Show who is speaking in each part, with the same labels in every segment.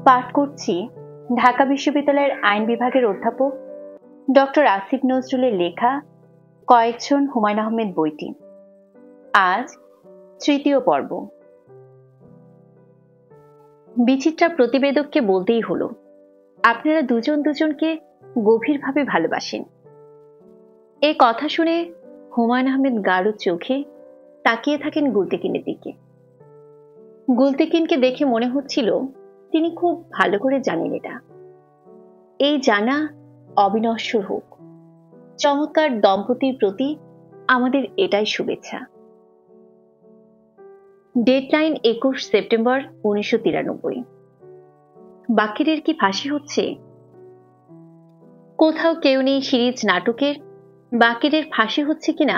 Speaker 1: পাঠ করছি ঢাকা বিশ্ববিদ্যালয়ের আইন বিভাগের অধ্যাপক ডক্টর আসিফ নজরুলের লেখা কয়েকজন হুমায়ূন আহমেদ বইটি। আজ তৃতীয় পর্ব। বিচিত্রা প্রতিবেদককে বলতেই হলো, আপনারা দুজন দুজনকে গভীরভাবে ভালোবাসেন। এই কথা শুনে হুমায়ূন আহমেদ গাঢ় চোখে তাকিয়ে থাকেন গুলতেকিনের দিকে। গুলতেকিনকে দেখে মনে হচ্ছিল তিনি খুব ভালো করে জানেন এটা। এই জানা অবিনশ্বর হোক। চমৎকার দম্পতির প্রতি আমাদের এটাই শুভেচ্ছা। Deadline 21 September 1993। বাকিরের কি ফাঁসি হচ্ছে? কোথাও কেউ নেই সিরিজ নাটকের বাকিরের ফাঁসি হচ্ছে কিনা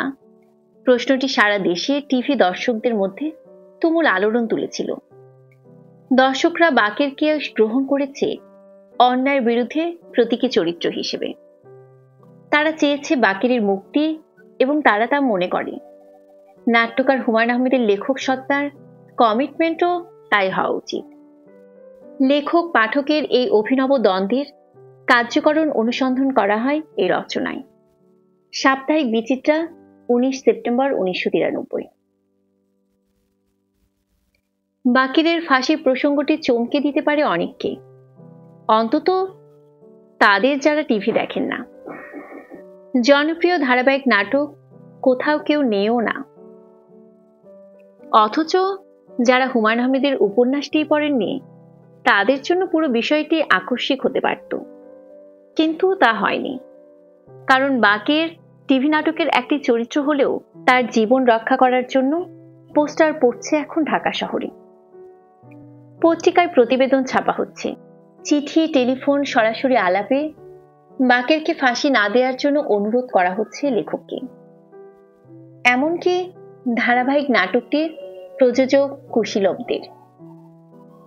Speaker 1: প্রশ্নটি সারা দেশে টিভি দর্শকদের মধ্যে তুমুল আলোড়ন তুলেছিল। দর্শকরা বাকেরকে গ্রহণ করেছে অন্যায়ের বিরুদ্ধে প্রতীকী চরিত্র হিসেবে। তারা চেয়েছে বাকেরের মুক্তি এবং তারা তা মনে করে নাট্যকার হুমায়ূন আহমেদের লেখক সত্তার কমিটমেন্টও তাই হওয়া উচিত। লেখক পাঠকের এই অভিনব দ্বন্দ্বের কার্যকরণ অনুসন্ধান করা হয় এই রচনায়। সাপ্তাহিক বিচিত্রা, 19 সেপ্টেম্বর 1993। বাকিরের ফাঁসির প্রসঙ্গটি চমকে দিতে পারে অনেককে, অন্তত তাদের যারা টিভি দেখেন না। জনপ্রিয় ধারাবাহিক নাটক কোথাও কেউ নেও না, অথচ যারা হুমায়ূন আহমেদের উপন্যাসটি পড়েননি তাদের জন্য পুরো বিষয়টি আকস্মিক হতে পারত, কিন্তু তা হয়নি। কারণ বাকের টিভি নাটকের একটি চরিত্র হলেও তার জীবন রক্ষা করার জন্য পোস্টার পড়ছে এখন ঢাকা শহরে। পত্রিকায় প্রতিবেদন ছাপা হচ্ছে, চিঠি, টেলিফোন, সরাসরি আলাপে বাকেরকে ফাঁসি না দেওয়ার জন্য অনুরোধ করা হচ্ছে লেখককে। এমনকি ধারাবাহিক নাটকটির প্রযোজক কুশীলবদের।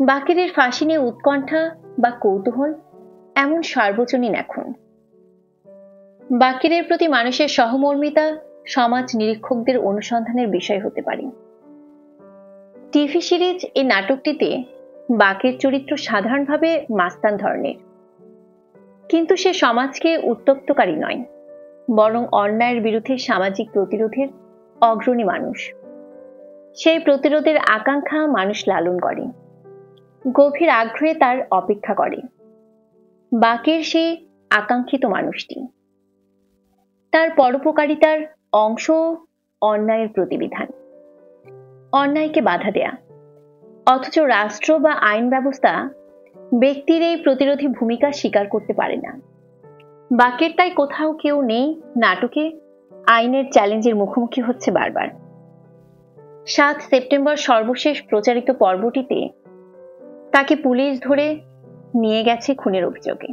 Speaker 1: বাকেরের ফাঁসি নিয়ে উৎকণ্ঠা বা কৌতূহল এমন সার্বজনীন এখন। বাকেরের প্রতি মানুষের সহমর্মিতা সমাজ নিরীক্ষকদের অনুসন্ধানের বিষয় হতে পারে। টিভি সিরিজ এই নাটকটিতে বাকের চরিত্র সাধারণভাবে মাস্তান ধরনের, কিন্তু সে সমাজকে উত্তপ্তকারী নয়, বরং অন্যায়ের বিরুদ্ধে সামাজিক প্রতিরোধের অগ্রণী মানুষ। সেই প্রতিরোধের আকাঙ্ক্ষা মানুষ লালন করে, গভীর আগ্রহে তার অপেক্ষা করে। বাকের সেই আকাঙ্ক্ষিত মানুষটি, তার পরোপকারিতার অংশ অন্যায়ের প্রতিবিধান, অন্যায়কে বাধা দেয়া। অথচ রাষ্ট্র বা আইন ব্যবস্থা ব্যক্তির এই প্রতিরোধী ভূমিকা স্বীকার করতে পারে না। বাকের তাই কোথাও কেউ নেই নাটকে আইনের চ্যালেঞ্জের মুখোমুখি হচ্ছে বারবার। 7 সেপ্টেম্বর সর্বশেষ প্রচারিত পর্বটিতে তাকে পুলিশ ধরে নিয়ে গেছে খুনের অভিযোগে।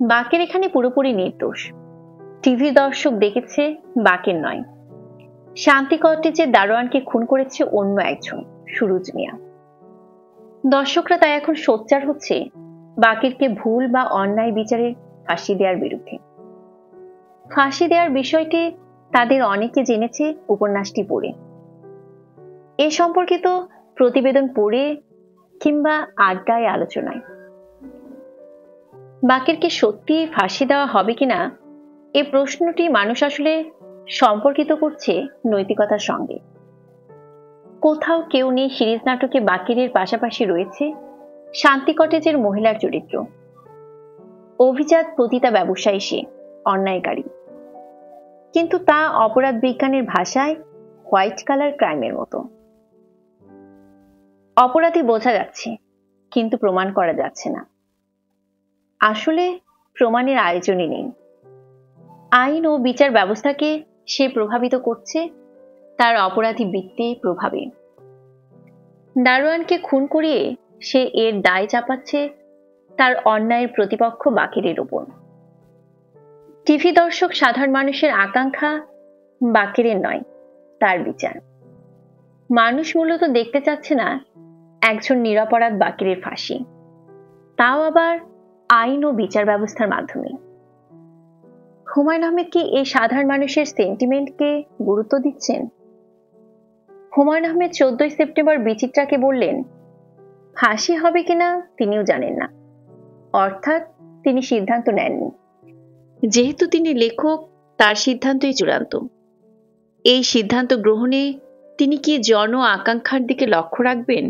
Speaker 1: বাকের এখানে পুরোপুরি নির্দোষ। টিভি দর্শক দেখেছে বাকের নয়, শান্তি কটেজের দারোয়ানকে খুন করেছে অন্য একজন, সুরুজ মিয়া। দর্শকরা তাই এখন সোচ্চার হচ্ছে বাকেরকে ভুল বা অন্যায় বিচারের ফাঁসি দেওয়ার বিরুদ্ধে। ফাঁসি দেওয়ার বিষয়টি তাদের অনেকে জেনেছে উপন্যাসটি পড়ে, এ সম্পর্কিত প্রতিবেদন পড়ে কিংবা আড্ডায় আলোচনায়। বাকেরকে সত্যি ফাঁসি দেওয়া হবে কিনা এই প্রশ্নটি মানুষ আসলে সম্পর্কিত করছে নৈতিকতার সঙ্গে। কোথাও কেউ নেই সিরিজ নাটকে বাকিরের পাশাপাশি রয়েছে শান্তি কটেজের মহিলার চরিত্র। অভিজাত পতিতা ব্যবসায়ী, সে অন্যায়কারী, কিন্তু তা অপরাধ বিজ্ঞানের ভাষায় হোয়াইট কালার ক্রাইমের মতো। অপরাধী বোঝা যাচ্ছে, কিন্তু প্রমাণ করা যাচ্ছে না। আসলে প্রমাণের আয়োজনই নেই। আইন ও বিচার ব্যবস্থাকে সে প্রভাবিত করছে তার অপরাধী বৃত্তির প্রভাবে। দারোয়ানকে খুন করিয়ে সে এর দায় চাপাচ্ছে তার অন্যায়ের প্রতিপক্ষ বাকেরের ওপর। টিভি দর্শক সাধারণ মানুষের আকাঙ্ক্ষা বাকেরের নয়, তার বিচার। মানুষ মূলত দেখতে চাচ্ছে না একজন নিরপরাধ বাকেরের ফাঁসি, তাও আবার আইন ও বিচার ব্যবস্থার মাধ্যমে। হুমায়ূন আহমেদ কি এই সাধারণ মানুষের সেন্টিমেন্টকে গুরুত্ব দিচ্ছেন? হুমায়ূন আহমেদ 14 সেপ্টেম্বর বিচিত্রাকে বললেন, ফাঁসি হবে কিনা তিনিও জানেন না, অর্থাৎ তিনি সিদ্ধান্ত নেননি। যেহেতু তিনি লেখক, তার সিদ্ধান্তই চূড়ান্ত। এই সিদ্ধান্ত গ্রহণে তিনি কি জন আকাঙ্ক্ষার দিকে লক্ষ্য রাখবেন?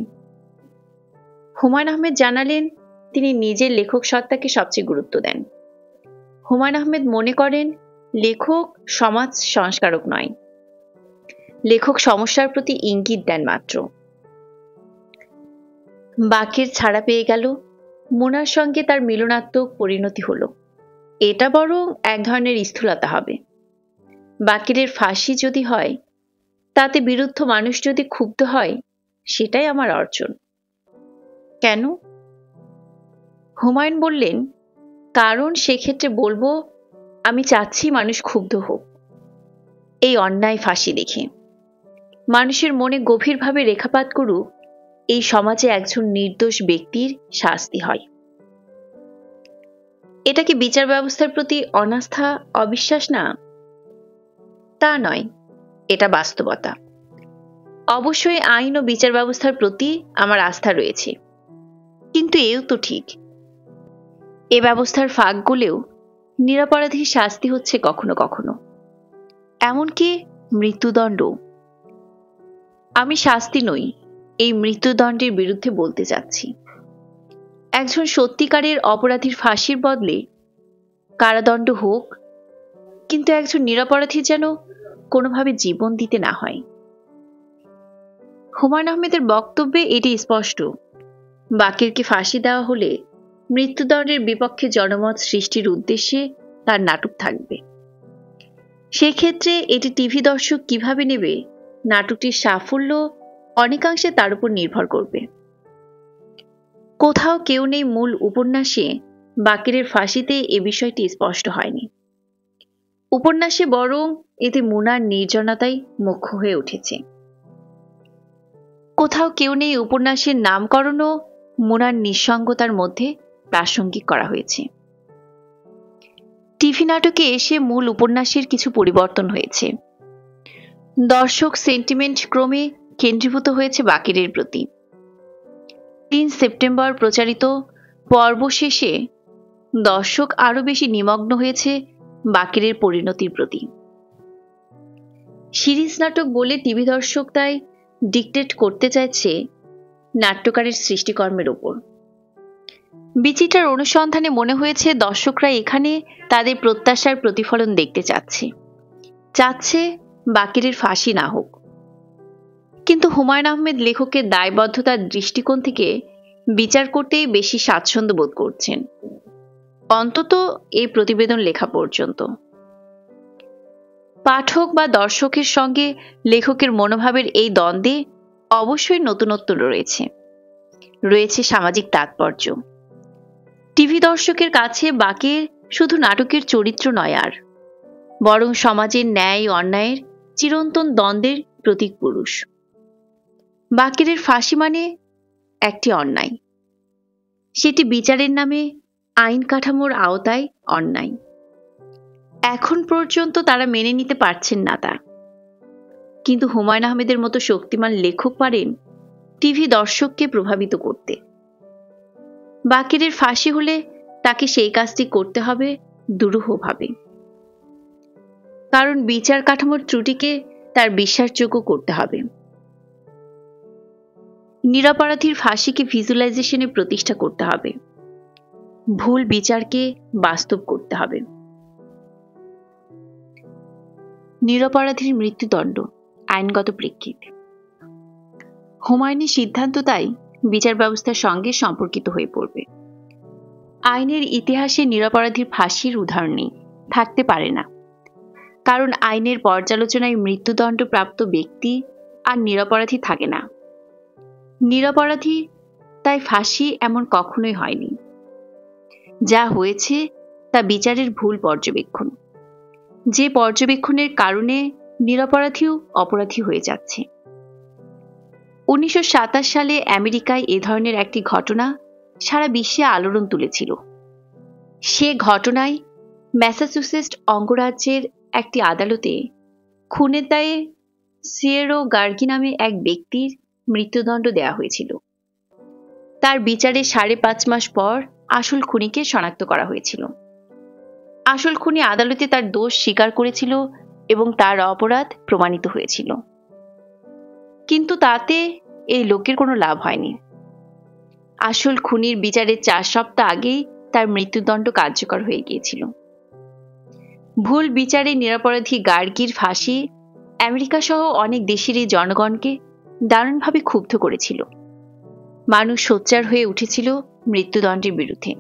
Speaker 1: হুমায়ূন আহমেদ জানালেন, তিনি নিজের লেখক সত্তাকে সবচেয়ে গুরুত্ব দেন। হুমায়ূন আহমেদ মনে করেন, লেখক সমাজ সংস্কারক নয়, লেখক সমস্যার প্রতি ইঙ্গিত দেন মাত্র। বাকের ছাড়া পেয়ে গেল, মোনার সঙ্গে তার মিলনাত্মক পরিণতি হলো, এটা বরং এক ধরনের স্থূলতা হবে। বাকেরের ফাঁসি যদি হয়, তাতে বিরুদ্ধ মানুষ যদি ক্ষুব্ধ হয়, সেটাই আমার অর্জন। কেন? হুমায়ূন বললেন, কারণ সেক্ষেত্রে বলবো, আমি চাচ্ছি মানুষ ক্ষুব্ধ হোক এই অন্যায় ফাঁসি দেখে, মানুষের মনে গভীরভাবে রেখাপাত করুক, এই সমাজে একজন নির্দোষ ব্যক্তির শাস্তি হয়। এটা কি বিচার ব্যবস্থার প্রতি অনাস্থা, অবিশ্বাস না? তা নয়, এটা বাস্তবতা। অবশ্যই আইন ও বিচার ব্যবস্থার প্রতি আমার আস্থা রয়েছে, কিন্তু এও তো ঠিক, এ ব্যবস্থার ফাঁক গলেও নিরপরাধীর শাস্তি হচ্ছে কখনো কখনো, এমনকি মৃত্যুদণ্ড। আমি শাস্তি নই, এই মৃত্যুদণ্ডের বিরুদ্ধে বলতে চাচ্ছি। একজন সত্যিকারের অপরাধীর ফাঁসির বদলে কারাদণ্ড হোক, কিন্তু একজন নিরপরাধীর যেন কোনোভাবে জীবন দিতে না হয়। হুমায়ূন আহমেদের বক্তব্যে এটি স্পষ্ট, বাকেরকে ফাঁসি দেওয়া হলে মৃত্যুদণ্ডের বিপক্ষে জনমত সৃষ্টির উদ্দেশ্যে তার নাটক থাকবে। সেক্ষেত্রে এটি টিভি দর্শক কিভাবে নেবে, নাটকটির সাফল্য অনেকাংশে তার উপর নির্ভর করবে। কোথাও কেউ নেই মূল উপন্যাসে বাকেরের ফাঁসিতে এ বিষয়টি স্পষ্ট হয়নি। উপন্যাসে বরং এতে মুনার নির্জনতাই মুখ্য হয়ে উঠেছে। কোথাও কেউ নেই উপন্যাসের নামকরণও মুনার নিঃসঙ্গতার মধ্যে প্রাসঙ্গিক করা হয়েছে। টিভি নাটকে এসে মূল উপন্যাসের কিছু পরিবর্তন হয়েছে। দর্শক সেন্টিমেন্ট ক্রমে কেন্দ্রীভূত হয়েছে বাকেরের প্রতি। ৩ সেপ্টেম্বর প্রচারিত পর্ব শেষে দর্শক আরো বেশি নিমগ্ন হয়েছে বাকেরের পরিণতির প্রতি। সিরিজ নাটক বলে টিভি দর্শক তাই ডিকটেট করতে চাইছে নাট্যকারের সৃষ্টিকর্মের ওপর। বিচিত্রার অনুসন্ধানে মনে হয়েছে দর্শকরা এখানে তাদের প্রত্যাশার প্রতিফলন দেখতে চাচ্ছে বাকেরের ফাঁসি না হোক। কিন্তু হুমায়ূন আহমেদ লেখকের দায়বদ্ধতার দৃষ্টিকোণ থেকে বিচার করতেই বেশি স্বাচ্ছন্দ্য বোধ করছেন, অন্তত এই প্রতিবেদন লেখা পর্যন্ত। পাঠক বা দর্শকের সঙ্গে লেখকের মনোভাবের এই দ্বন্দ্বে অবশ্যই নতুনত্ব রয়েছে সামাজিক তাৎপর্য। টিভি দর্শকের কাছে বাকের শুধু নাটকের চরিত্র নয়, আর বরং সমাজের ন্যায় অন্যায়ের চিরন্তন দ্বন্দ্বের প্রতীক পুরুষ। বাকেরের ফাঁসি মানে একটি অন্যায়, সেটি বিচারের নামে আইন কাঠামোর আওতায় অন্যায়। এখন পর্যন্ত তারা মেনে নিতে পারছেন না তা, কিন্তু হুমায়ূন আহমেদের মতো শক্তিমান লেখক পারেন টিভি দর্শককে প্রভাবিত করতে। বাকেরের ফাঁসি হলে তাকে সেই কাজটি করতে হবে দুরূহভাবে, কারণ বিচার কাঠামোর ত্রুটিকে তার বিশ্বাসযোগ্য করতে হবে। নিরপরাধীর ফাঁসিকে ভিজুয়ালাইজেশনে প্রতিষ্ঠা করতে হবে, ভুল বিচারকে বাস্তব করতে হবে। নিরপরাধীর মৃত্যুদণ্ড আইনগত প্রেক্ষিত। হুমায়ূনের সিদ্ধান্ত তাই বিচার ব্যবস্থার সঙ্গে সম্পর্কিত হয়ে পড়বে। আইনের ইতিহাসে নিরপরাধীর ফাঁসির উদাহরণ নেই, থাকতে পারে না, কারণ আইনের পর্যালোচনায় মৃত্যুদণ্ড প্রাপ্ত ব্যক্তি আর নিরপরাধী থাকে না। নিরপরাধী তাই ফাঁসি এমন কখনোই হয়নি। যা হয়েছে তা বিচারের ভুল পর্যবেক্ষণ, যে পর্যবেক্ষণের কারণে নিরপরাধীও অপরাধী হয়ে যাচ্ছে। 1927 সালে আমেরিকায় এ ধরনের একটি ঘটনা সারা বিশ্বে আলোড়ন তুলেছিল। সে ঘটনায় ম্যাসাচুসেটস অঙ্গরাজ্যের একটি আদালতে খুনের দায়ে সিয়েরো গার্গি নামে এক ব্যক্তির মৃত্যুদণ্ড দেওয়া হয়েছিল। তার বিচারে 5.5 মাস পর আসল খুনিকে শনাক্ত করা হয়েছিল। আসল খুনি আদালতে তার দোষ স্বীকার করেছিল এবং তার অপরাধ প্রমাণিত হয়েছিল। কিন্তু তাতে এই লোকের কোনো লাভ হয়নি। আসল খুনির বিচারের 4 সপ্তাহ আগেই তার মৃত্যুদণ্ড কার্যকর হয়ে গিয়েছিল। ভুল বিচারে নিরপরাধী গার্গীর ফাঁসি আমেরিকা সহ অনেক দেশেরই জনগণকে দারুণভাবে ক্ষুব্ধ করেছিল। মানুষ সোচ্চার হয়ে উঠেছিল মৃত্যুদণ্ডের বিরুদ্ধে।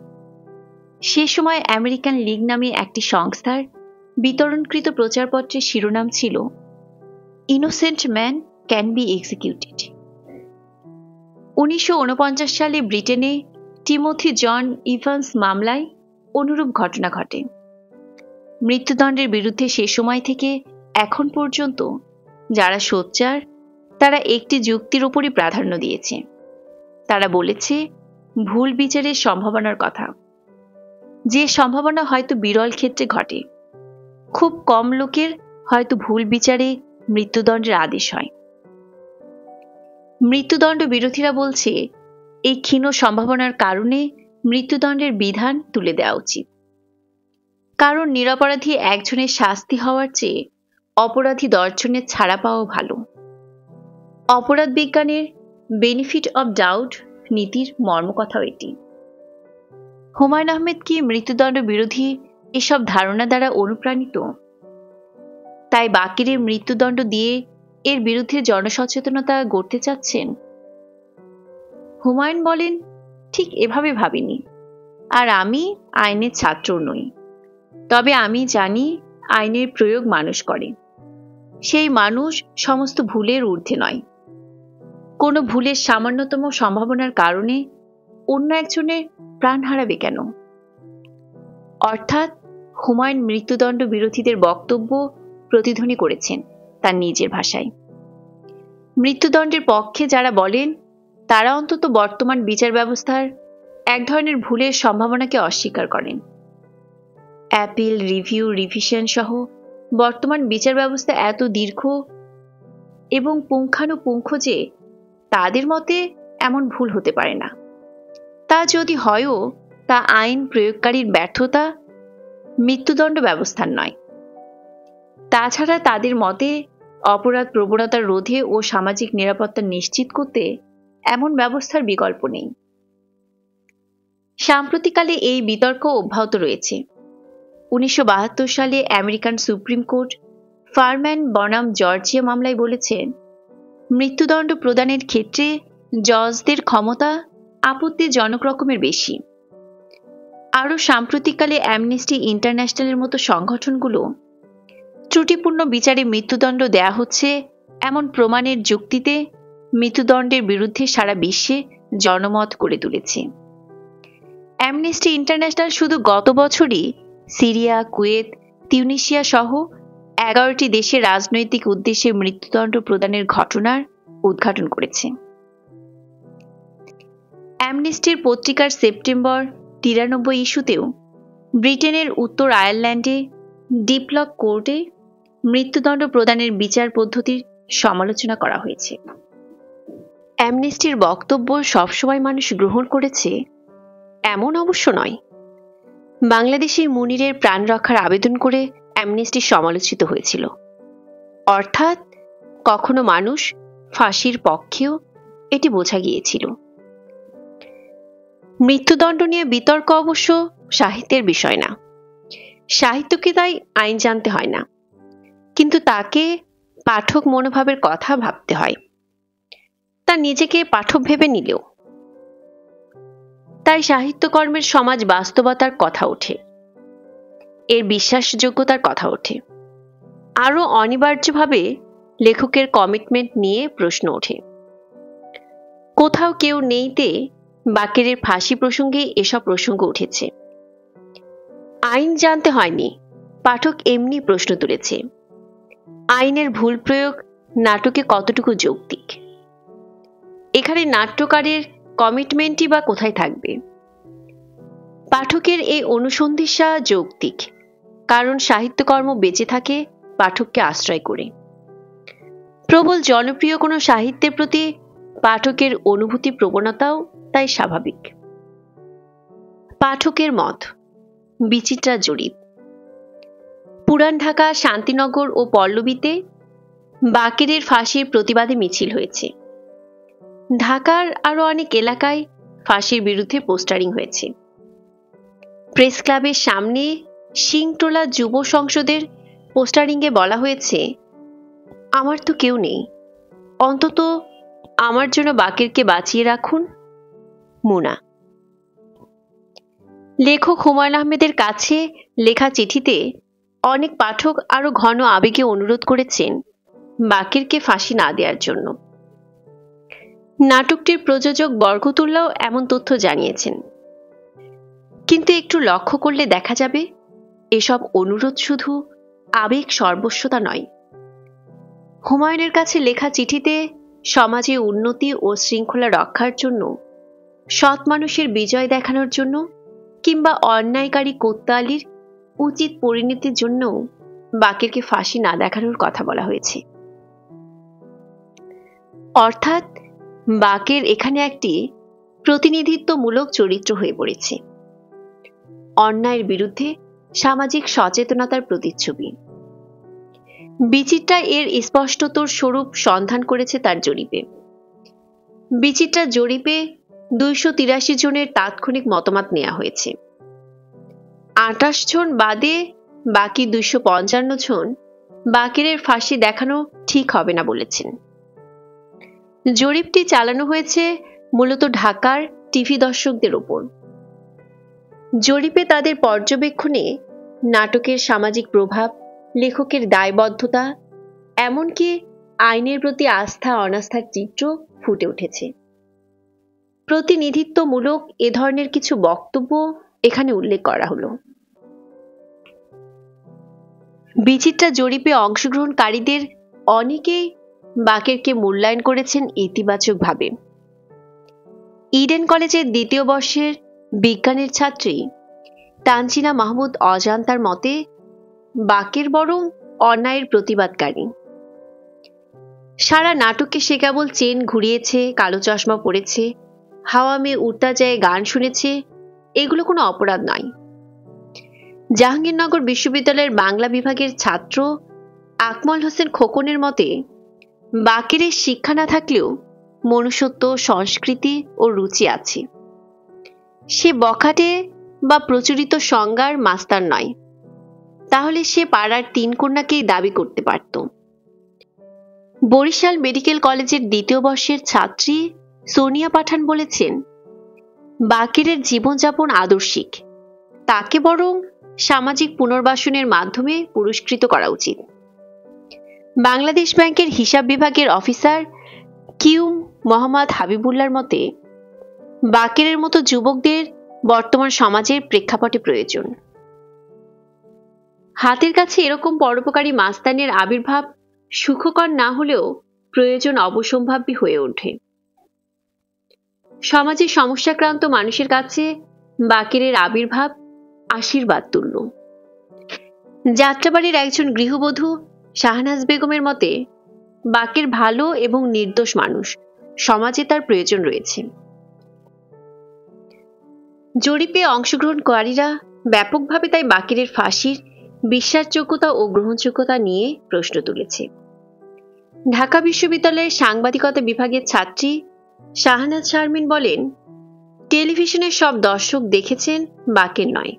Speaker 1: সে সময় আমেরিকান লীগ নামে একটি সংস্থার বিতরণকৃত প্রচারপত্রের শিরোনাম ছিল innocent man can be executed. 1949 সালে ব্রিটেনে টিমোথি জন ইভান্স মামলায় অনুরূপ ঘটনা ঘটে। মৃত্যুদণ্ডের বিরুদ্ধে সে সময় থেকে এখন পর্যন্ত যারা সোচ্চার তারা একটি যুক্তির উপরই প্রাধান্য দিয়েছে। তারা বলেছে ভুল বিচারের সম্ভাবনার কথা, যে সম্ভাবনা হয়তো বিরল ক্ষেত্রে ঘটে। খুব কম লোকের হয়তো ভুল বিচারে মৃত্যুদণ্ডের আদেশ হয়। মৃত্যুদণ্ড বিরোধীরা বলছে এই ক্ষীণ সম্ভাবনার কারণে মৃত্যুদণ্ডের বিধান তুলে দেওয়া উচিত। কারণ নিরপরাধী একজনের শাস্তি হওয়ার চেয়ে অপরাধী 10 জনের ছাড়া পাওয়া ভালো। অপরাধ বিজ্ঞানের বেনিফিট অব ডাউট নীতির মর্মকথাও এটি। হুমায়ুন আহমেদ কি মৃত্যুদণ্ড বিরোধী এসব ধারণা দ্বারা অনুপ্রাণিত? তাই বাকিরের মৃত্যুদণ্ড দিয়ে এর বিরুদ্ধে জনসচেতনতা গড়তে চাচ্ছেন? হুমায়ুন বলেন, ঠিক এভাবে ভাবিনি। আর আমি আইনের ছাত্র নই, তবে আমি জানি আইনের প্রয়োগ মানুষ করে। সেই মানুষ সমস্ত ভুলের ঊর্ধ্বে নয়। কোনো ভুলের সামান্যতম সম্ভাবনার কারণে অন্য একজনের প্রাণ হারাবে কেন? অর্থাৎ হুমায়ুন মৃত্যুদণ্ড বিরোধীদের বক্তব্য প্রতিধ্বনি করেছেন তার নিজের ভাষায়। মৃত্যুদণ্ডের পক্ষে যারা বলেন তারা অন্তত বর্তমান বিচার ব্যবস্থার এক ধরনের ভুলের সম্ভাবনাকে অস্বীকার করেন। অ্যাপিল, রিভিউ, রিভিশন সহ বর্তমান বিচার ব্যবস্থা এত দীর্ঘ এবং পুঙ্খানুপুঙ্খ যে তাদের মতে এমন ভুল হতে পারে না। তা যদি হয়ও তা আইন প্রয়োগকারীর ব্যর্থতা, মৃত্যুদণ্ড ব্যবস্থার নয়। তাছাড়া তাদের মতে অপরাধ প্রবণতা রোধে ও সামাজিক নিরাপত্তা নিশ্চিত করতে এমন ব্যবস্থার বিকল্প নেই। সাম্প্রতিককালে এই বিতর্ক অব্যাহত রয়েছে। 1972 সালে আমেরিকান সুপ্রিম কোর্ট ফারম্যান বনাম জর্জিয়া মামলায় বলেছেন, মৃত্যুদণ্ড প্রদানের ক্ষেত্রে জজদের ক্ষমতা আপত্তিজনক রকমের বেশি। আরও সাম্প্রতিককালে অ্যামনেস্টি ইন্টারন্যাশনালের মতো সংগঠনগুলো ত্রুটিপূর্ণ বিচারে মৃত্যুদণ্ড দেয়া হচ্ছে এমন প্রমাণের যুক্তিতে মৃত্যুদণ্ডের বিরুদ্ধে সারা বিশ্বে জনমত গড়ে তুলেছে। অ্যামনেস্টি ইন্টারন্যাশনাল শুধু গত বছরই সিরিয়া, কুয়েত, তিউনিসিয়া সহ 11টি দেশে রাজনৈতিক উদ্দেশ্যে মৃত্যুদণ্ড প্রদানের ঘটনার উদ্ঘাটন করেছে। অ্যামনেস্টির পত্রিকার সেপ্টেম্বর 93 ইস্যুতেও ব্রিটেনের উত্তর আয়ারল্যান্ডে ডিপলক কোর্টে মৃত্যুদণ্ড প্রদানের বিচার পদ্ধতির সমালোচনা করা হয়েছে। অ্যামনেস্টির বক্তব্য সবসময় মানুষ গ্রহণ করেছে এমন অবশ্য নয়। বাংলাদেশি মুনিরের প্রাণ রক্ষার আবেদন করে অ্যামনেস্টি সমালোচিত হয়েছিল। অর্থাৎ কখনো মানুষ ফাঁসির পক্ষেও এটি বোঝা গিয়েছিল। মৃত্যুদণ্ড নিয়ে বিতর্ক অবশ্য সাহিত্যের বিষয় না। সাহিত্যকে তাই আইন জানতে হয় না, কিন্তু তাকে পাঠক মনোভাবের কথা ভাবতে হয়, তা নিজেকে পাঠক ভেবে নিলেও। তাই সাহিত্যকর্মের সমাজ বাস্তবতার কথা ওঠে, এর বিশ্বাসযোগ্যতার কথা ওঠে। আরও অনিবার্যভাবে লেখকের কমিটমেন্ট নিয়ে প্রশ্ন ওঠে। কোথাও কেউ নেইতে বাকেরের ফাঁসি প্রসঙ্গে এসব প্রসঙ্গ উঠেছে। আইন জানতে হয়নি, পাঠক এমনি প্রশ্ন তুলেছে, আইনের ভুল প্রয়োগ নাটকে কতটুকু যৌক্তিক? এখানে নাট্যকারের কমিটমেন্টই বা কোথায় থাকবে? পাঠকের এই অনুসন্ধিৎসা যৌক্তিক, কারণ সাহিত্যকর্ম বেঁচে থাকে পাঠককে আশ্রয় করে। প্রবল জনপ্রিয় কোনো সাহিত্যের প্রতি
Speaker 2: পাঠকের অনুভূতি প্রবণতাও তাই স্বাভাবিক। পাঠকের মত, বিচিত্রা জরিপ। পুরান ঢাকা, শান্তিনগর ও পল্লবীতে বাকেরের ফাঁসির প্রতিবাদে মিছিল হয়েছে। ঢাকার আরো অনেক এলাকায় ফাঁসির বিরুদ্ধে পোস্টারিং হয়েছে। প্রেস ক্লাবের সামনে সিংটোলা যুব সংসদের পোস্টারিংয়ে বলা হয়েছে, আমার তো কেউ নেই, অন্তত আমার জন্য বাকেরকে বাঁচিয়ে রাখুন, মুনা। লেখক হুমায়ুন আহমেদের কাছে লেখা চিঠিতে অনেক পাঠক আরো ঘন আবেগে অনুরোধ করেছেন বাকেরকে ফাঁসি না দেওয়ার জন্য। নাটকটির প্রযোজক বরকতুল্লাহ এমন তথ্য জানিয়েছেন। কিন্তু একটু লক্ষ্য করলে দেখা যাবে এসব অনুরোধ শুধু আবেগ সর্বস্বতা নয়। হুমায়ুনের কাছে লেখা চিঠিতে সমাজে উন্নতি ও শৃঙ্খলা রক্ষার জন্য, সৎ মানুষের বিজয় দেখানোর জন্য কিংবা অন্যায়কারী কোত্তালির উচিত পরিণতির জন্য বাকেরকে ফাঁসি না দেখানোর কথা বলা হয়েছে। অর্থাৎ বাকের এখানে একটি প্রতিনিধিত্বমূলক চরিত্র হয়ে পড়েছে, অন্যায়ের বিরুদ্ধে সামাজিক সচেতনতার প্রতিচ্ছবি। বিচিত্রা এর স্পষ্টতর স্বরূপ সন্ধান করেছে তার জরিপে। বিচিত্রা জরিপে 283 জনের তাৎক্ষণিক মতামত নেওয়া হয়েছে। 28 জন বাদে বাকি 255 জন বাকেরের ফাঁসি দেখানো ঠিক হবে না বলেছেন। জরিপটি চালানো হয়েছে মূলত ঢাকার টিভি দর্শকদের উপর। জরিপে তাদের পর্যবেক্ষণে নাটকের সামাজিক প্রভাব, লেখকের দায়বদ্ধতা, এমনকি আইনের প্রতি আস্থা অনাস্থার চিত্র ফুটে উঠেছে। প্রতিনিধিত্বমূলক এ ধরনের কিছু বক্তব্য এখানে উল্লেখ করা হলো। বিচিত্রা জরিপে অংশগ্রহণকারীদের অনেকেই বাকেরকে মূল্যায়ন করেছেন ইতিবাচকভাবে। ইডেন কলেজের 2য় বর্ষের বিজ্ঞানের ছাত্রী তানজিনা মাহমুদ অজান্তার মতে বাকের বরং অন্যায়ের প্রতিবাদকারী। সারা নাটকে সে কেবল চেন ঘুরিয়েছে, কালো চশমা পরেছে, হাওয়া মেয়ে উড়তা যায় গান শুনেছে, এগুলো কোনো অপরাধ নয়। জাহাঙ্গীরনগর বিশ্ববিদ্যালয়ের বাংলা বিভাগের ছাত্র আকমল হোসেন খোকনের মতে বাকেরের শিক্ষা না থাকলেও মনুষ্যত্ব, সংস্কৃতি ও রুচি আছে। সে বখাটে বা প্রচলিত সংজ্ঞার মাস্টার নয়, তাহলে সে পাড়ার 3 কন্যাকেই দাবি করতে পারত। বরিশাল মেডিকেল কলেজের 2য় বর্ষের ছাত্রী সোনিয়া পাঠান বলেছেন, বাকেরের জীবনযাপন আদর্শিক, তাকে বরং সামাজিক পুনর্বাসনের মাধ্যমে পুরস্কৃত করা উচিত। বাংলাদেশ ব্যাংকের হিসাব বিভাগের অফিসার কিউম মোহাম্মদ হাবিবুল্লাহর মতে বাকেরের মতো যুবকদের বর্তমান সমাজের প্রেক্ষাপটে প্রয়োজন। হাতের কাছে এরকম পরোপকারী মাস্তানের আবির্ভাব সুখকর না হলেও প্রয়োজন অবসম্ভাবী হয়ে ওঠে। সমাজে সমস্যাক্রান্ত মানুষের কাছে বাকেরের আবির্ভাব আশীর্বাদ তুল্য। যাত্রাবাড়ির একজন গৃহবধূ শাহনাজ বেগমের মতে বাকের ভালো এবং নির্দোষ মানুষ, সমাজে তার প্রয়োজন রয়েছে। জরিপে অংশগ্রহণকারীরা ব্যাপকভাবে তাই বাকেরের ফাঁসির বিশ্বাসযোগ্যতা ও গ্রহণযোগ্যতা নিয়ে প্রশ্ন তুলেছে। ঢাকা বিশ্ববিদ্যালয়ের সাংবাদিকতা বিভাগের ছাত্রী শাহনাজ শারমিন বলেন, টেলিভিশনের সব দর্শক দেখেছেন বাকের নয়,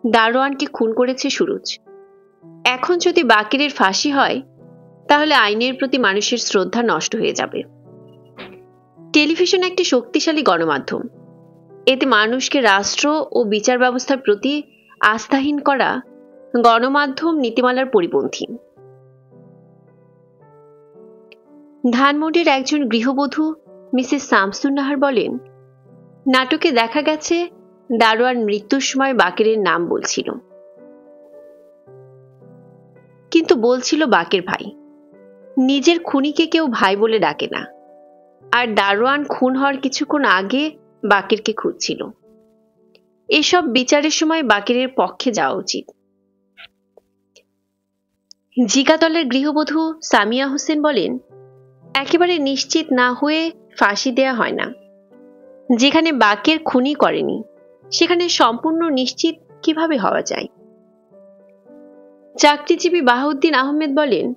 Speaker 2: দারোয়ানকে খুন করেছে সুরুজ। এখন যদি বাকেরের ফাঁসি হয় তাহলে আইনের প্রতি মানুষের শ্রদ্ধা নষ্ট হয়ে যাবে। টেলিভিশন একটি শক্তিশালী গণমাধ্যম, এতে মানুষকে রাষ্ট্র ও বিচার ব্যবস্থার প্রতি আস্থাহীন করা গণমাধ্যম নীতিমালার পরিপন্থী। ধানমন্ডির একজন গৃহবধূ মিসেস শামসুন নাহার বলেন, নাটকে দেখা গেছে দারোয়ান মৃত্যুর সময় বাকেরের নাম বলছিল, কিন্তু বলছিল বাকের ভাই। নিজের খুনিকে কেউ ভাই বলে ডাকে না, আর দারোয়ান খুন হওয়ার কিছুক্ষণ আগে বাকেরকে খুঁজছিল। এসব বিচারের সময় বাকেরের পক্ষে যাওয়া উচিত। জিগাতলের গৃহবধূ সামিয়া হোসেন বলেন, একেবারে নিশ্চিত না হয়ে ফাঁসি দেয়া হয় না। যেখানে বাকের খুনই করেনি সেখানে সম্পূর্ণ নিশ্চিত কিভাবে হওয়া যায়? চাকরিজীবী বাহাউদ্দিন আহমেদ বলেন,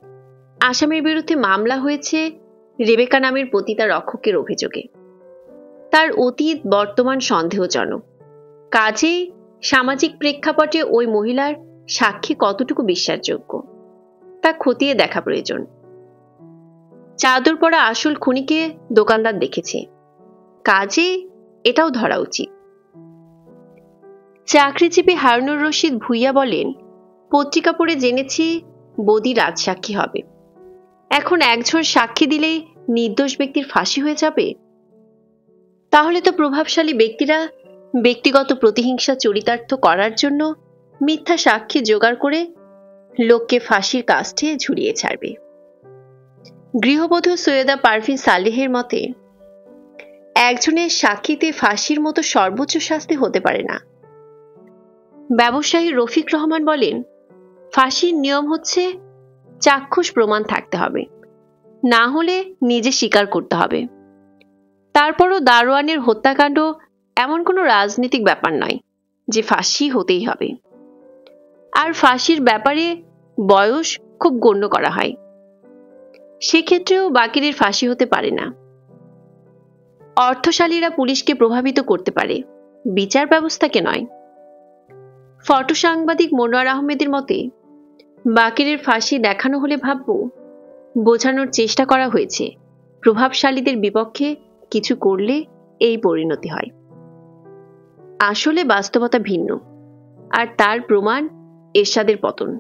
Speaker 2: আসামির বিরুদ্ধে মামলা হয়েছে রেবেকা নামের পতিতা রক্ষকের অভিযোগে। তার অতীত বর্তমান সন্দেহজনক। কাজেই সামাজিক প্রেক্ষাপটে ওই মহিলার সাক্ষী কতটুকু বিশ্বাসযোগ্য তা খতিয়ে দেখা প্রয়োজন। চাদর পরা আসল খুনিকে দোকানদার দেখেছে, কাজে এটাও ধরা উচিত। চাকরিজীবী হারুনুর রশিদ ভুইয়া বলেন, পত্রিকা পড়ে জেনেছি বদি রাজসাক্ষী হবে। এখন একজন সাক্ষী দিলেই নির্দোষ ব্যক্তির ফাঁসি হয়ে যাবে? তাহলে তো প্রভাবশালী ব্যক্তিরা ব্যক্তিগত প্রতিহিংসা চরিতার্থ করার জন্য মিথ্যা সাক্ষী জোগাড় করে লোককে ফাঁসির কাষ্ঠে ঝুলিয়ে ছাড়বে। গৃহবধূ সৈয়দা পারভিন সালেহের মতে, একজনের সাক্ষীতে ফাঁসির মতো সর্বোচ্চ শাস্তি হতে পারে না। ব্যবসায়ী রফিক রহমান বলেন, ফাঁসির নিয়ম হচ্ছে চাক্ষুষ প্রমাণ থাকতে হবে, না হলে নিজে স্বীকার করতে হবে। তারপরও দারোয়ানের হত্যাকাণ্ড এমন কোনো রাজনৈতিক ব্যাপার নয় যে ফাঁসি হতেই হবে। আর ফাঁসির ব্যাপারে বয়স খুব গণ্য করা হয়, সেক্ষেত্রেও বাকিরের ফাঁসি হতে পারে না। অর্থশালীরা পুলিশকে প্রভাবিত করতে পারে, বিচার ব্যবস্থাকে নয়। ফটো সাংবাদিক মনোয়ার আহমেদের মতে, বাকিরের ফাঁসি দেখানো হলে ভাবব বোঝানোর চেষ্টা করা হয়েছে প্রভাবশালীদের বিপক্ষে কিছু করলে এই পরিণতি হয়। আসলে বাস্তবতা ভিন্ন, আর তার প্রমাণ এরশাদের পতন।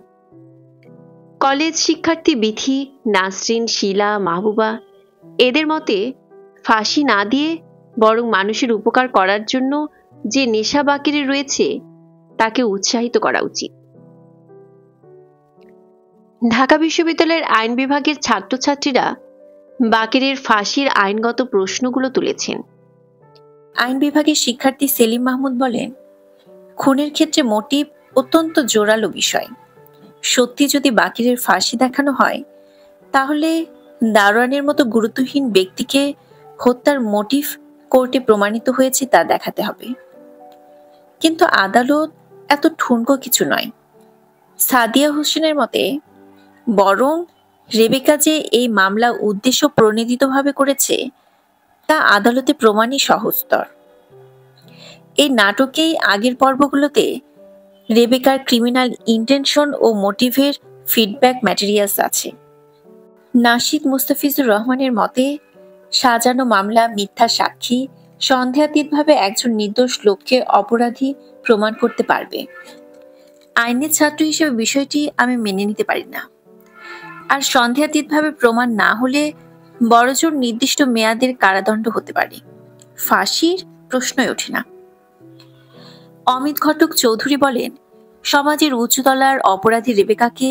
Speaker 2: কলেজ শিক্ষার্থী বিথি, নাসরিন, শিলা, মাহবুবা এদের মতে, ফাঁসি না দিয়ে বরং মানুষের উপকার করার জন্য যে নেশা বাকিরে রয়েছে তাকে উৎসাহিত করা উচিত। ঢাকা বিশ্ববিদ্যালয়ের আইন বিভাগের ছাত্রছাত্রীরা বাকিরের ফাঁসির আইনগত প্রশ্নগুলো তুলেছেন।
Speaker 3: আইন বিভাগের শিক্ষার্থী সেলিম মাহমুদ বলেন, খুনের ক্ষেত্রে মোটিভ অত্যন্ত জোরালো বিষয়। সত্যি যদি বাকিরের ফাঁসি দেখানো হয়, তাহলে দারোয়ানের মতো গুরুত্বহীন ব্যক্তিকে হত্যার মোটিভ কোর্টে প্রমাণিত হয়েছে তা দেখাতে হবে। কিন্তু আদালত এত ঠুনকো কিছু নয়। সাদিয়া হোসেনের মতে, বরং রেবেকা যে এই মামলা উদ্দেশ্য প্রণোদিতভাবে করেছে তা আদালতে প্রমাণই সহজতর। এই নাটকেই আগের পর্বগুলোতে রেবেকার ক্রিমিনাল ইন্টেনশন ও মোটিভের ফিডব্যাক ম্যাটেরিয়ালস আছে। নাশিদ মুস্তাফিজুর রহমানের মতে, সাজানো মামলা, মিথ্যা সাক্ষী সন্দেহাতীতভাবে একজন নির্দোষ লোককে অপরাধী প্রমাণ করতে পারবে। আইনের ছাত্র হিসেবে বিষয়টি আমি মেনে নিতে পারি না। আর সন্দেহাতীতভাবে প্রমাণ না হলে বড়জোর নির্দিষ্ট মেয়াদের কারাদণ্ড হতে পারে, ফাঁসির প্রশ্নই ওঠে না। অমিত ঘটক চৌধুরী বলেন, সমাজের উচ্চতলার অপরাধী রেবেকাকে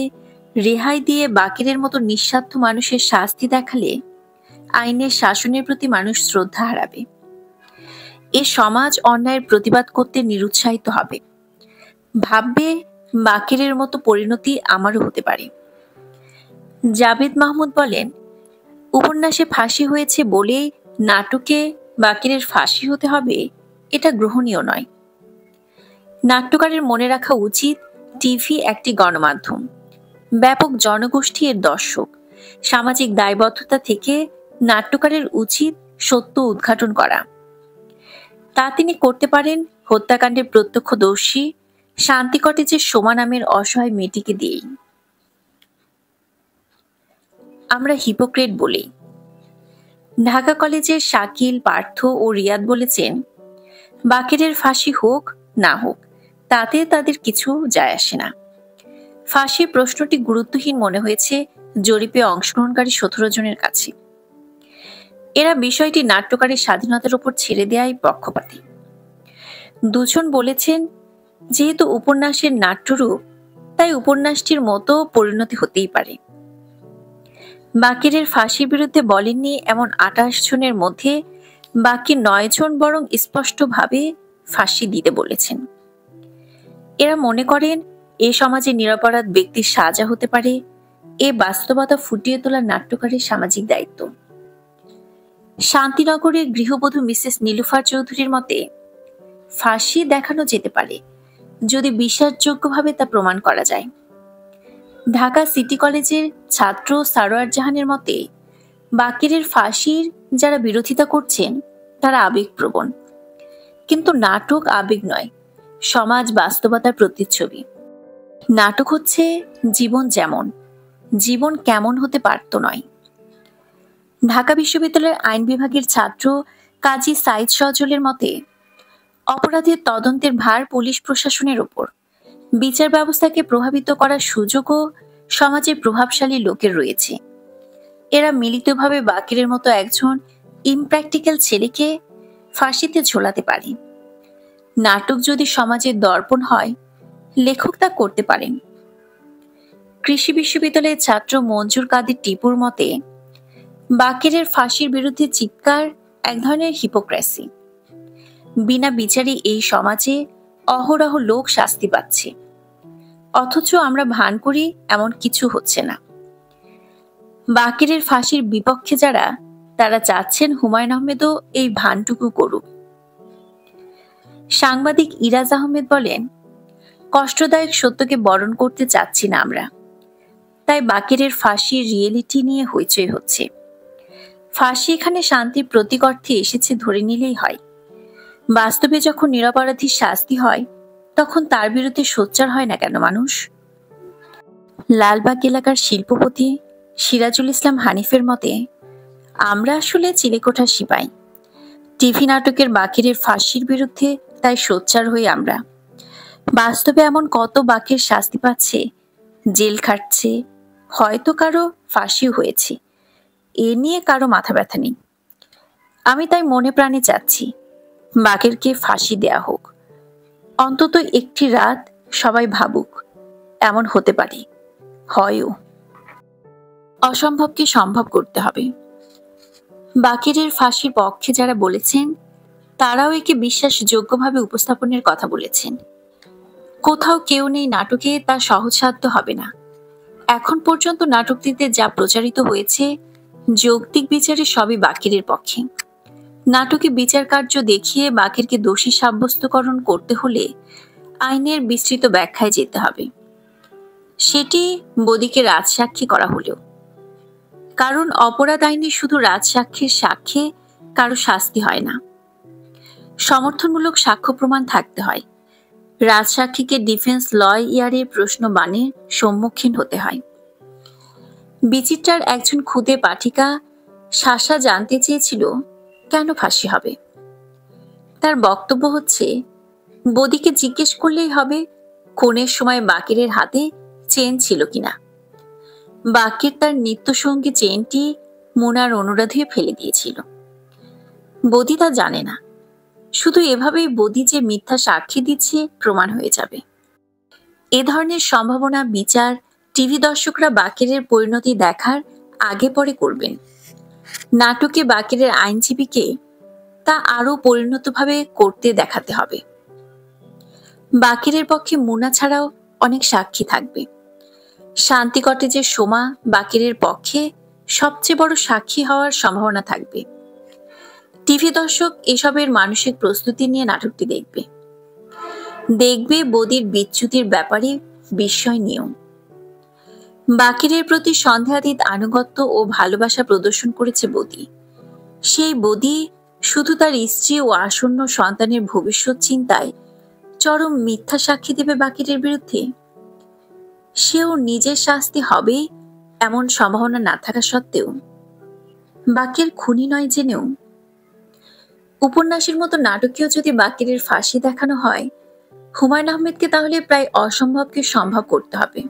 Speaker 3: রেহাই দিয়ে বাকিরের মতো নিঃস্বার্থ মানুষের শাস্তি দেখালে আইনের শাসনের প্রতি মানুষ শ্রদ্ধা হারাবে। এ সমাজ অন্যায়ের প্রতিবাদ করতে নিরুৎসাহিত হবে, ভাববে বাকিরের মতো পরিণতি আমারও হতে পারে। জাবেদ মাহমুদ বলেন, উপন্যাসে ফাঁসি হয়েছে বলেই নাটকে বাকিরের ফাঁসি হতে হবে, এটা গ্রহণীয় নয়। নাট্যকারের মনে রাখা উচিত, টিভি একটি গণমাধ্যম, ব্যাপক জনগোষ্ঠী এর দর্শক। সামাজিক দায়বদ্ধতা থেকে নাট্যকারের উচিত সত্য উদ্ঘাটন করা। তা তিনি করতে পারেন হত্যাকাণ্ডের প্রত্যক্ষদর্শী শান্তি কটেজের সোমা নামের অসহায় মেয়েটিকে দিয়েই। আমরা হিপোক্রেট বলি। ঢাকা কলেজের শাকিল, পার্থ ও রিয়াদ বলেছেন, বাকিরের ফাঁসি হোক না হোক তাতে তাদের কিছু যায় আসে না। ফাঁসির প্রশ্নটি গুরুত্বহীন মনে হয়েছে জরিপে অংশগ্রহণকারী 17 জনের কাছে। এরা বিষয়টি নাট্যকারের স্বাধীনতার উপর ছেড়ে দেয়াই পক্ষপাতী। দুজন বলেছেন, যেহেতু উপন্যাসের নাট্যরূপ, তাই উপন্যাসটির মতো পরিণতি হতেই পারে। বাকিরের ফাঁসির বিরুদ্ধে বলেননি এমন 28 জনের মধ্যে বাকি 9 জন বরং স্পষ্টভাবে ফাঁসি দিতে বলেছেন। এরা মনে করেন এ সমাজে নিরপরাধ ব্যক্তির সাজা হতে পারে, এ বাস্তবতা ফুটিয়ে তোলা নাট্যকারের সামাজিক দায়িত্ব। শান্তিনগরের গৃহবধূ মিসেস নীলুফার চৌধুরীর মতে, ফাঁসি দেখানো যেতে পারে যদি বিশ্বাসযোগ্যভাবে তা প্রমাণ করা যায়। ঢাকা সিটি কলেজের ছাত্র সারোয়ার জাহানের মতে, বাকেরের ফাঁসির যারা বিরোধিতা করছেন তারা আবেগপ্রবণ। কিন্তু নাটক আবেগ নয়, সমাজ বাস্তবতার প্রতিচ্ছবি। নাটক হচ্ছে জীবন যেমন, জীবন কেমন হতে পারত নয়। ঢাকা বিশ্ববিদ্যালয়ের আইন বিভাগের ছাত্র কাজী সাইদ সজলের মতে, অপরাধের তদন্তের ভার পুলিশ প্রশাসনের ওপর। বিচার ব্যবস্থাকে প্রভাবিত করার সুযোগও সমাজের প্রভাবশালী লোকের রয়েছে। এরা মিলিতভাবে বাকেরের মতো একজন ইমপ্র্যাকটিক্যাল ছেলেকে ফাঁসিতে ঝোলাতে পারে। নাটক যদি সমাজের দর্পণ হয়, লেখক তা করতে পারেন। কৃষি বিশ্ববিদ্যালয়ের ছাত্র মঞ্জুর কাদের টিপুর মতে, বাকেরের ফাঁসির বিরুদ্ধে চিৎকার এক ধরনের হিপোক্রেসি। বিনা বিচারে এই সমাজে অহরহ লোক শাস্তি পাচ্ছে, অথচ আমরা ভান করি এমন কিছু হচ্ছে না। বাকেরের ফাঁসির বিপক্ষে যারা, তারা চাচ্ছেন হুমায়ুন আহমেদও এই ভানটুকু করুক। সাংবাদিক ইরাজ আহমেদ বলেন, কষ্টদায়ক সত্যকে বরণ করতে চাচ্ছি না আমরা, তাই বাকেরের ফাঁসির রিয়েলিটি নিয়ে হইচই হচ্ছে। ফাঁসি এখানে শান্তির প্রতীক অর্থে এসেছে ধরে নিলেই হয়। বাস্তবে যখন নিরপরাধীর শাস্তি হয়, তখন তার বিরুদ্ধে সোচ্চার হয় না কেন মানুষ? লালবাগ এলাকার শিল্পপতি সিরাজুল ইসলাম হানিফের মতে, আমরা আসলে চিলেকোঠার সিপাই। টিভি নাটকের বাকেরের ফাঁসির বিরুদ্ধে তাই সোচ্চার হই আমরা। বাস্তবে এমন কত বাকের শাস্তি পাচ্ছে, জেল খাটছে, হয়তো কারো ফাঁসিও হয়েছে, এ নিয়ে কারো মাথা ব্যথা নেই। আমি তাই মনে প্রাণে চাচ্ছি বাকেরকে ফাঁসি দেয়া হোক। অন্তত একটি রাত সবাই ভাবুক, এমন হতে পারে, হয়ও। অসম্ভবকে সম্ভব করতে হবে। বাকেরের ফাঁসির পক্ষে যারা বলেছেন, তারাও একে বিশ্বাসযোগ্যভাবে উপস্থাপনের কথা বলেছেন। কোথাও কেউ নেই নাটকে তা সহজসাধ্য হবে না। এখন পর্যন্ত নাটকটিতে যা প্রচারিত হয়েছে, যৌক্তিক বিচারে সবই বাকেরের পক্ষে। নাটকে বিচার কার্য দেখিয়ে বাকেরকে দোষী সাব্যস্তকরণ করতে হলে আইনের বিস্তৃত ব্যাখ্যায় যেতে হবে। সেটি বদিকে রাজসাক্ষী করা হলেও, কারণ অপরাধ আইনে শুধু রাজসাক্ষীর সাক্ষ্যে কারো শাস্তি হয় না, সমর্থনমূলক সাক্ষ্য প্রমাণ থাকতে হয়। রাজসাক্ষীকে ডিফেন্স লয়ারের প্রশ্ন বাণের সম্মুখীন হতে হয়। বিচিত্রার একজন খুদে পাঠিকা শাসা জানতে চেয়েছিল কেন ফাঁসি হবে। তার বক্তব্য হচ্ছে, বদিকে জিজ্ঞেস করলেই হবে খুনের সময় বাকেরের হাতে চেন ছিল কিনা। বাকের তার নিত্যসঙ্গী চেনটি মুনার অনুরোধে ফেলে দিয়েছিল। বদি তা জানে না, শুধু এভাবেই বদি যে মিথ্যা সাক্ষী দিচ্ছে প্রমাণ হয়ে যাবে। এ ধরনের সম্ভাবনা বিচার টিভি দর্শকরা বাকেরের পরিণতি দেখার আগে পরে করবেন। নাটকে বাকেরের আইনজীবীকে তা আরো পরিণতভাবে করতে দেখাতে হবে। বাকেরের পক্ষে মুনা ছাড়াও অনেক সাক্ষী থাকবে। শান্তি কটেজের সোমা বাকেরের পক্ষে সবচেয়ে বড় সাক্ষী হওয়ার সম্ভাবনা থাকবে। টিভি দর্শক এসবের মানসিক প্রস্তুতি নিয়ে নাটকটি দেখবে বদির বিচ্যুতির ব্যাপারে বিস্ময় নিয়েও। বাকেরের প্রতি সন্দেহাতীত আনুগত্য ও ভালোবাসা প্রদর্শন করেছে বদি। সেই বদি শুধু তার স্ত্রী ও আসন্ন সন্তানের ভবিষ্যৎ চিন্তায় চরম মিথ্যা সাক্ষী দেবে বাকেরের বিরুদ্ধে। সেও নিজের শাস্তি হবে এমন সম্ভাবনা না থাকা সত্ত্বেও বাকের খুনি নয় জেনেও। উপন্যাসের মতো নাটকেও যদি বাকেরের ফাঁসি দেখানো হয়, হুমায়ুন আহমেদকে তাহলে প্রায় অসম্ভবকে সম্ভব করতে হবে।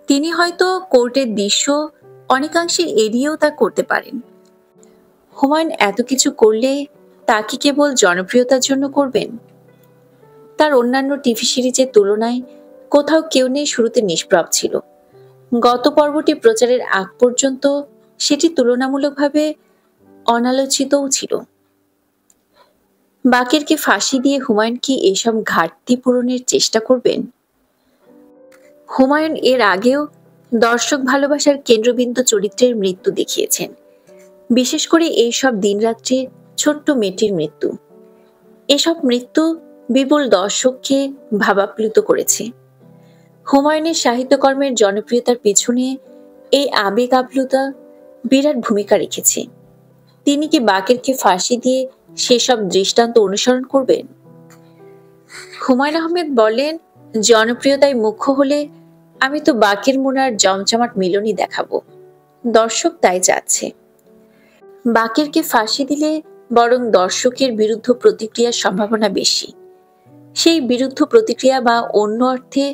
Speaker 3: তিনি হয়তো কোর্টের দৃশ্য অনেকাংশে এড়িয়েও তা করতে পারেন। হুমায়ুন এত কিছু করলে তা কি কেবল জনপ্রিয়তার জন্য করবেন? তার অন্যান্য টিভি সিরিজের তুলনায় কোথাও কেউ নেই শুরুতে নিষ্প্রভ ছিল। গত পর্বটি প্রচারের আগ পর্যন্ত সেটি তুলনামূলকভাবে অনালোচিতও ছিল। বাকেরকে ফাঁসি দিয়ে হুমায়ুন কি এসব ঘাটতি পূরণের চেষ্টা করবেন? হুমায়ুন এর আগেও দর্শক ভালোবাসার কেন্দ্রবিন্দু চরিত্রের মৃত্যু দেখিয়েছেন। বিশেষ করে এইসব দিনরাত্রির ছোট্ট মেয়েটির মৃত্যু। এসব মৃত্যু বিপুল দর্শককে ভাবাপ্লুত করেছে। হুমায়ুনের সাহিত্যকর্মের জনপ্রিয়তার পিছনে এই আবেগ আপ্লুতা বিরাট ভূমিকা রেখেছে। তিনি কি বাকেরকে ফাঁসি দিয়ে সেসব দৃষ্টান্ত অনুসরণ করবেন? হুমায়ুন আহমেদ বলেন, জনপ্রিয়তায় মুখ্য হলে আমি তো বাকের মুনার জমজমাট মিলনই দেখাবো। দর্শক তাই চাচ্ছে। বাকেরকে ফাঁসি দিলে বরং দর্শকের বিরুদ্ধ প্রতিক্রিয়ার সম্ভাবনা বেশি। সেই বিরুদ্ধ প্রতিক্রিয়া বা অন্য অর্থে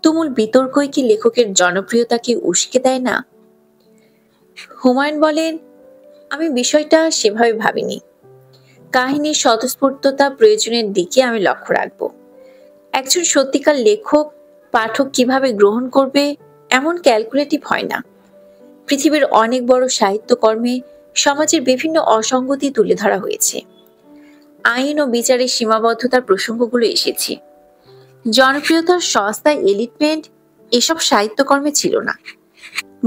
Speaker 3: তুমুল বিতর্কই কি লেখকের জনপ্রিয়তাকে উস্কে দেয় না? হুমায়ুন বলেন, আমি বিষয়টা সেভাবে ভাবিনি। কাহিনীর স্বতঃস্ফূর্ততা প্রয়োজনের দিকে আমি লক্ষ্য রাখব। একজন সত্যিকার লেখক পাঠক কিভাবে গ্রহণ করবে এমন ক্যালকুলেটিভ হয় না। পৃথিবীর অনেক বড় সাহিত্যকর্মে সমাজের বিভিন্ন অসঙ্গতি তুলে ধরা হয়েছে। আইন ও বিচারের সীমাবদ্ধতার প্রসঙ্গগুলো এসেছে। জনপ্রিয়তার সস্তা এলিটমেন্ট এসব সাহিত্যকর্মে ছিল না,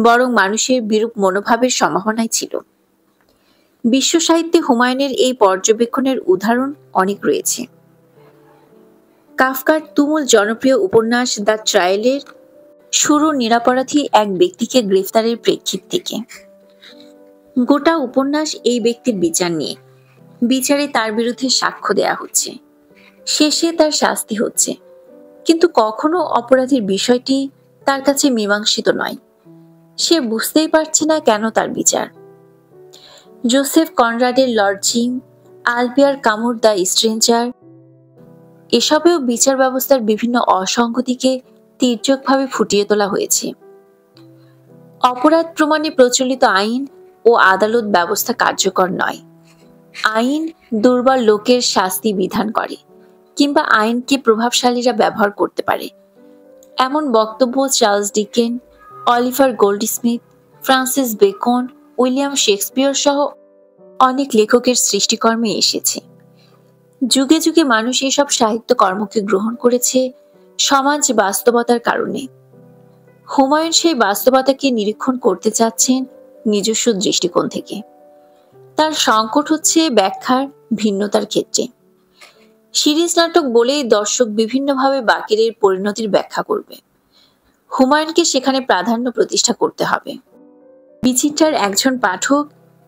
Speaker 3: বরং মানুষের বিরূপ মনোভাবের সম্ভাবনাই ছিল। বিশ্ব সাহিত্যে হুমায়ুনের এই পর্যবেক্ষণের উদাহরণ অনেক রয়েছে। কাফকার তুমুল জনপ্রিয় উপন্যাস দ্য ট্রায়ালের শুরু নিরপরাধী এক ব্যক্তিকে গ্রেফতারের প্রেক্ষিত থেকে। গোটা উপন্যাস এই ব্যক্তির বিচার নিয়ে। বিচারে তার বিরুদ্ধে সাক্ষ্য দেয়া হচ্ছে, শেষে তার শাস্তি হচ্ছে, কিন্তু কখনো অপরাধীর বিষয়টি তার কাছে মীমাংসিত নয়। সে বুঝতেই পারছে না কেন তার বিচার। জোসেফ কনরাডের লর্ড জিম, আলবিয়ার কামুর দ্য স্ট্রেঞ্জার, এসবেও বিচার ব্যবস্থার বিভিন্ন অসঙ্গতিকে তীর্যকভাবে ফুটিয়ে তোলা হয়েছে। অপরাধ প্রমাণে প্রচলিত আইন ও আদালত ব্যবস্থা কার্যকর নয়। আইন দুর্বল লোকের শাস্তি বিধান করে, কিংবা আইনকে প্রভাবশালীরা ব্যবহার করতে পারে, এমন বক্তব্য Charles Dickens, Oliver Goldsmith, Francis Bacon, William Shakespeare সহ অনেক লেখকের সৃষ্টিকর্মে এসেছে। যুগে যুগে মানুষ এসব সাহিত্য কর্মকে গ্রহণ করেছে সমাজ বাস্তবতার কারণে। হুমায়ুন সেই বাস্তবতাকে নিরীক্ষণ করতে চাচ্ছেন নিজস্ব দৃষ্টিকোণ থেকে। তার সংকট হচ্ছে ব্যাখ্যার ভিন্নতার ক্ষেত্রে। সিরিজ নাটক বলেই দর্শক বিভিন্নভাবে বাকেরের পরিণতির ব্যাখ্যা করবে। হুমায়ুনকে সেখানে প্রাধান্য প্রতিষ্ঠা করতে হবে। বিচিত্রার একজন পাঠক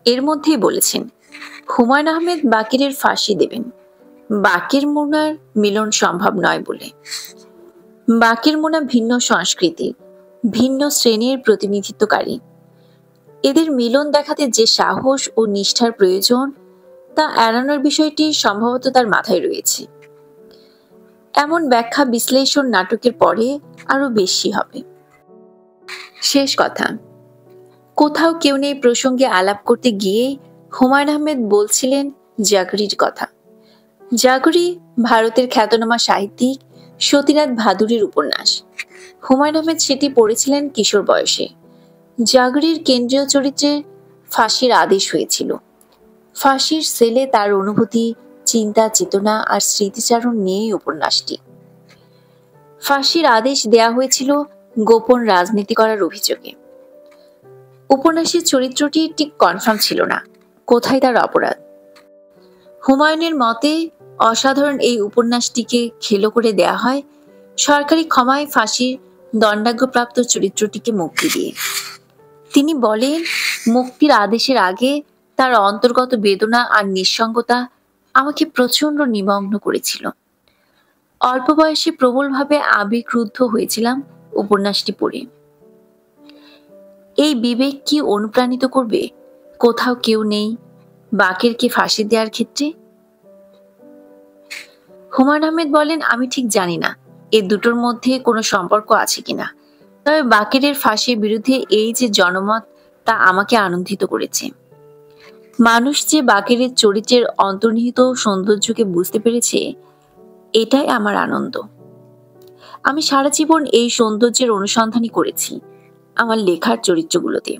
Speaker 3: এর মধ্যেই বলেছেন, হুমায়ুন আহমেদ বাকেরের ফাঁসি দেবেন, বাকের মুনার মিলন সম্ভব নয় বলে। বাকের মুনা ভিন্ন সংস্কৃতির, ভিন্ন শ্রেণীর প্রতিনিধিত্বকারী। এদের মিলন দেখাতে যে সাহস ও নিষ্ঠার প্রয়োজন তা এড়ানোর বিষয়টি সম্ভবত তার মাথায় রয়েছে। এমন ব্যাখ্যা বিশ্লেষণ নাটকের পরে আরো বেশি হবে। শেষ কথা, কোথাও কেউ নেই প্রসঙ্গে আলাপ করতে গিয়ে হুমায়ুন আহমেদ বলছিলেন জাগরির কথা। জাগরি ভারতের খ্যাতনামা সাহিত্যিক সতীনাথ ভাদুরীর উপন্যাস। হুমায়ুন আহমেদ সেটি পড়েছিলেন কিশোর বয়সে। জাগরির কেন্দ্রীয় চরিত্রে ফাঁসির আদেশ হয়েছিল। ফাঁসির সেলে তার অনুভূতি, চিন্তা, চেতনা আর স্মৃতিচারণ নিয়েই উপন্যাসটি। ফাঁসির আদেশ দেয়া হয়েছিল গোপন রাজনীতি করার অভিযোগে। উপন্যাসের চরিত্রটি ঠিক কনফার্ম ছিল না কোথায় তার অপরাধ। হুমায়ুনের মতে অসাধারণ এই উপন্যাসটিকে খেলো করে দেয়া হয় সরকারি ক্ষমায় ফাঁসির দণ্ডাজ্ঞপ্রাপ্ত চরিত্রটিকে মুক্তি দিয়ে। তিনি বলেন, মুক্তির আদেশের আগে তার অন্তর্গত বেদনা আর নিঃসঙ্গতা আমাকে প্রচন্ড নিমগ্ন করেছিল। অল্প বয়সে প্রবলভাবে আবেগরুদ্ধ হয়েছিলাম উপন্যাসটি পড়ে। এই বিবেক কি অনুপ্রাণিত করবে কোথাও কেউ নেই বাকেরকে ফাঁসি দেওয়ার ক্ষেত্রে? হুমায়ুন আহমেদ বলেন, আমি ঠিক জানি না এ দুটোর মধ্যে কোনো সম্পর্ক আছে কিনা, তবে বাকেরের ফাঁসির বিরুদ্ধে এই যে জনমত তা আমাকে আনন্দিত করেছে। মানুষ যে বাকেরের চরিত্রের অন্তর্নিহিত সৌন্দর্যকে বুঝতে পেরেছে, এটাই আমার আনন্দ। আমি সারা জীবন এই সৌন্দর্যের অনুসন্ধানই করেছি আমার লেখার চরিত্রগুলোতে।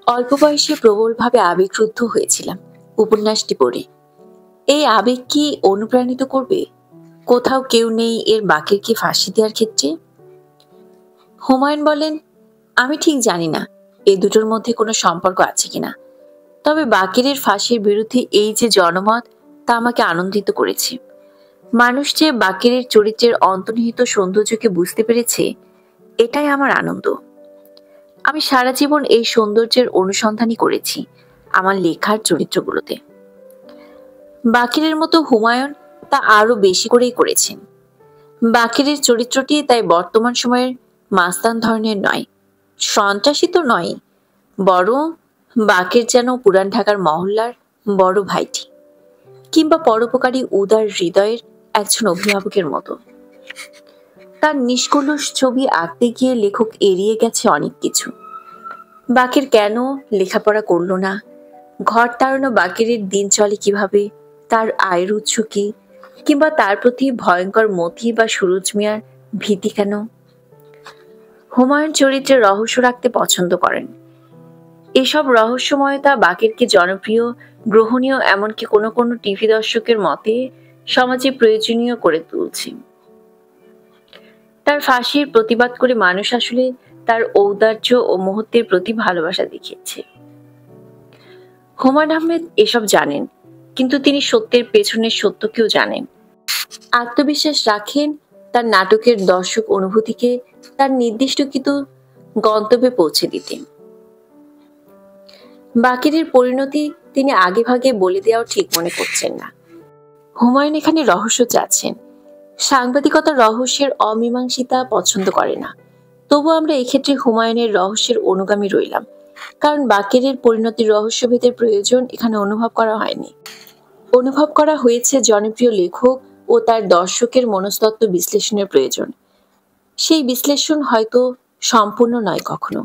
Speaker 3: অল্প বয়সে প্রবলভাবে আবেগরুদ্ধ হয়েছিলাম উপন্যাসটি পড়ে। এই আবেগ কি অনুপ্রাণিত করবে কোথাও কেউ নেই এর বাকেরকে ফাঁসি দেওয়ার ক্ষেত্রে? হুমায়ুন বলেন, আমি ঠিক জানি না এ দুটোর মধ্যে কোনো সম্পর্ক আছে কিনা, তবে বাকিরের ফাঁসির বিরুদ্ধে এই যে জনমত, তা আমাকে আনন্দিত করেছে। মানুষ যে বাকিরের চরিত্রের অন্তর্নিহিত সৌন্দর্যকে বুঝতে পেরেছে, এটাই আমার আনন্দ। আমি সারা জীবন এই সৌন্দর্যের অনুসন্ধানই করেছি আমার লেখার চরিত্রগুলোতে। বাকিরের মতো হুমায়ুন তা আরো বেশি করেই করেছেন। বাকিরের চরিত্রটি তাই বর্তমান সময়ের মাস্তান ধরনের নয়, সন্ত্রাসী তো নয়, বরং বাকের যেন পুরান ঢাকার মহল্লার বড় ভাইটি, কিংবা পরোপকারী উদার হৃদয়ের একজন অভিভাবকের মতো। তার নিষ্কলুষ ছবি আঁকতে গিয়ে লেখক এড়িয়ে গেছে অনেক কিছু। বাকের কেন লেখাপড়া করলো না, ঘর তাড়ানো বাকেরের দিন চলে কিভাবে, তার আয়ের উৎস কি, কিংবা তার প্রতি ভয়ঙ্কর মতি বা সুরজ মিয়ার ভীতি কেন। হুমায়ুন চরিত্রে রহস্য রাখতে পছন্দ করেন। এসব রহস্যময়তা বাকেরকে জনপ্রিয়, গ্রহণীয়, এমনকি কোনো কোনো টিভি দর্শকের মতে সমাজে প্রয়োজনীয় করে তুলছে। তার ফাঁসির প্রতিবাদ করে মানুষ আসলে তার ঔদার্য ও মুহূর্তের প্রতি ভালোবাসা দেখিয়েছে। হুমায়ুন আহমেদ এসব জানেন, কিন্তু তিনি সত্যের পেছনের সত্যকেও জানেন। আত্মবিশ্বাস রাখেন তার নাটকের দর্শক অনুভূতিকে তার নির্দিষ্টকৃত গন্তব্যে পৌঁছে দিতে। বাকিরের পরিণতি তিনি আগে ভাগে বলে দেওয়াও ঠিক মনে করছেন না। হুমায়ুন এখানে রহস্য চাচ্ছেন, সাংবাদিকতার রহস্যের অমীমাংসিতা পছন্দ করে না। তবু আমরা এক্ষেত্রে হুমায়ুনের রহস্যের অনুগামী রইলাম, কারণ বাকিরের পরিণতির রহস্যভেদের প্রয়োজন এখানে অনুভব করা হয়নি। অনুভব করা হয়েছে জনপ্রিয় লেখক ও তার দর্শকের মনস্তত্ত্ব বিশ্লেষণের প্রয়োজন। সেই বিশ্লেষণ হয়তো সম্পূর্ণ নয় কখনো।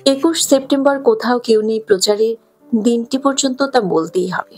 Speaker 3: 21 সেপ্টেম্বর কোথাও কেউ নেই প্রচারের দিনটি পর্যন্ত তা বলতেই হবে।